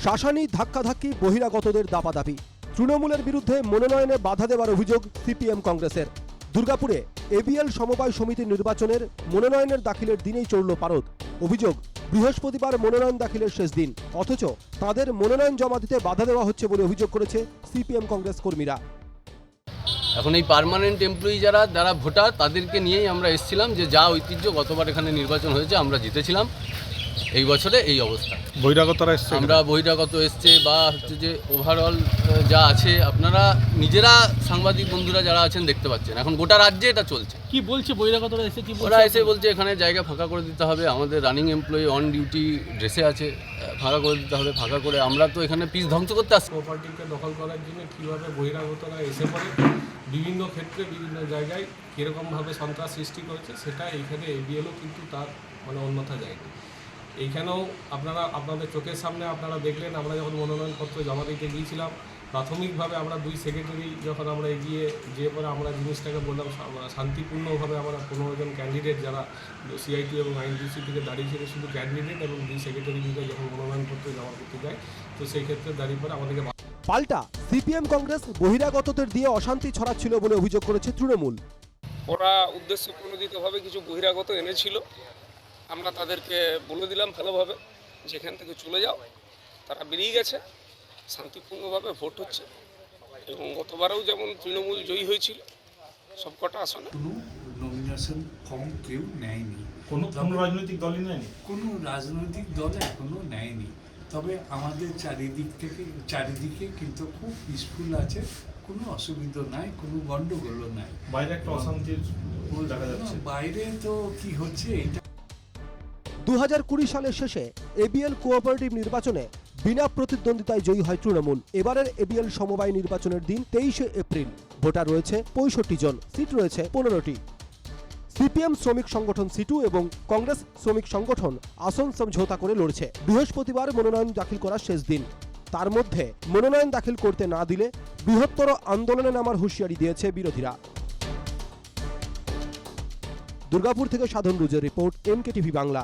শাসানি, ধাক্কাধাক্কি, বহিরাগতদের দাপাদাপি। তৃণমূলের বিরুদ্ধে মনোনয়নে বাধা দেওয়ার অভিযোগ সিপিএম কংগ্রেসের। দুর্গাপুরে এবিএল সমবায় সমিতির নির্বাচনের মনোনয়নের দাখিলের দিনেই চড়ল পারদ। অভিযোগ, বৃহস্পতিবার মনোনয়ন দাখিলের শেষ দিন, অথচ তাদের মনোনয়ন জমা দিতে বাধা দেওয়া হচ্ছে বলে অভিযোগ করেছে সিপিএম কংগ্রেস কর্মীরা। এখন এই পার্মানেন্ট এমপ্লয়ি যারা ভোটার, তাদেরকে নিয়েই আমরা এসেছিলাম যে যা ঐতিহ্য, গতবার এখানে নির্বাচন হয়েছে, আমরা জিতেছিলাম, এই বছরে এই অবস্থা। বহিরাগতরা এসছে, আমরা বহিরাগত এসছে বা হচ্ছে যে ওভারঅল যা আছে, আপনারা নিজেরা সাংবাদিক বন্ধুরা যারা আছেন দেখতে পাচ্ছেন, এখন গোটা রাজ্যে এটা চলছে। কি বলছে বহিরাগতরা এসে? কি ওরা এসে বলছে এখানে জায়গা ফাঁকা করে দিতে হবে, আমাদের রানিং এমপ্লয়ি অন ডিউটি ড্রেসে আছে, ফাঁকা করে দিতে হবে। ফাঁকা করে আমরা তো এখানে পিস ধ্বংস করতে আসছি। প্রপার্টিকে দখল করার জন্য কীভাবে বহিরাগতরা এসে পড়ে, বিভিন্ন ক্ষেত্রে বিভিন্ন জায়গায় কীরকমভাবে সন্ত্রাস সৃষ্টি করেছে, সেটা এইখানে এবিএলও কিন্তু তার অন্যথা যায়নি। এইখানেও আপনাদের চোখের সামনে আপনারা দেখলেন, আমরা যখন মনোনয়নপত্র জমা দিতে গিয়েছিলাম, প্রাথমিকভাবে আমরা 2 সেক্রেটারি যখন আমরা এগিয়ে যেয়ে পরে আমরা জিনিসটাকে বললাম শান্তিপূর্ণভাবে আমরা 15 জন ক্যান্ডিডেট যারা সিআইটি এবং আইনডিসি থেকে দাঁড়িয়েছিল, শুধু ক্যান্ডিডেট এবং 2 সেক্রেটারি মিলে যখন মনোনয়নপত্র জমা করতে যায়, তো সেই ক্ষেত্রে দাঁড়িয়ে পরে আমাদেরকে পাল্টা সিপিএম কংগ্রেস বহিরাগতদের দিয়ে অশান্তি ছড়াচ্ছিল বলে অভিযোগ করেছে তৃণমূল। ওরা উদ্দেশ্য প্রণোদিতভাবে কিছু বহিরাগত এনেছিল, আমরা তাদেরকে বলে দিলাম ভালোভাবে যেখান থেকে চলে যাও। তারা বেরিয়ে গেছে, শান্তিপূর্ণভাবে ভোট হচ্ছে এবং গতবারেও যেমন তৃণমূল জয়ী হয়েছিল সবকটা আসনে। কোনো নমিনেশন ফর্ম কেউ নেয়নি, কোনো রাজনৈতিক দলই নেয়নি, কোনো রাজনৈতিক দল এখনো নেয়নি। তবে আমাদের চারিদিকে কিন্তু খুব পিসফুল আছে, কোনো অসুবিধা নাই, কোনো গন্ডগোলও নাই। বাইরে একটা অশান্তির দেখা যাচ্ছে। বাইরে তো কি হচ্ছে এটা। 2020 সালের শেষে এবিএল কোঅপারেটিভ নির্বাচনে বিনা প্রতিদ্বন্দ্বিতায় জয়ী হয় তৃণমূল। এবারের এবিএল সমবায় নির্বাচনের দিন 23 এপ্রিল। ভোটার রয়েছে 65 জন, সিট রয়েছে 15টি। সিপিএম শ্রমিক সংগঠন সিটু এবং কংগ্রেস শ্রমিক সংগঠন আসন সমঝোতা করে লড়ছে। বৃহস্পতিবার মনোনয়ন দাখিল করার শেষ দিন। তার মধ্যে মনোনয়ন দাখিল করতে না দিলে বৃহত্তর আন্দোলনে নামার হুঁশিয়ারি দিয়েছে বিরোধীরা। দুর্গাপুর থেকে সাধন রুজের রিপোর্ট, MKTV বাংলা।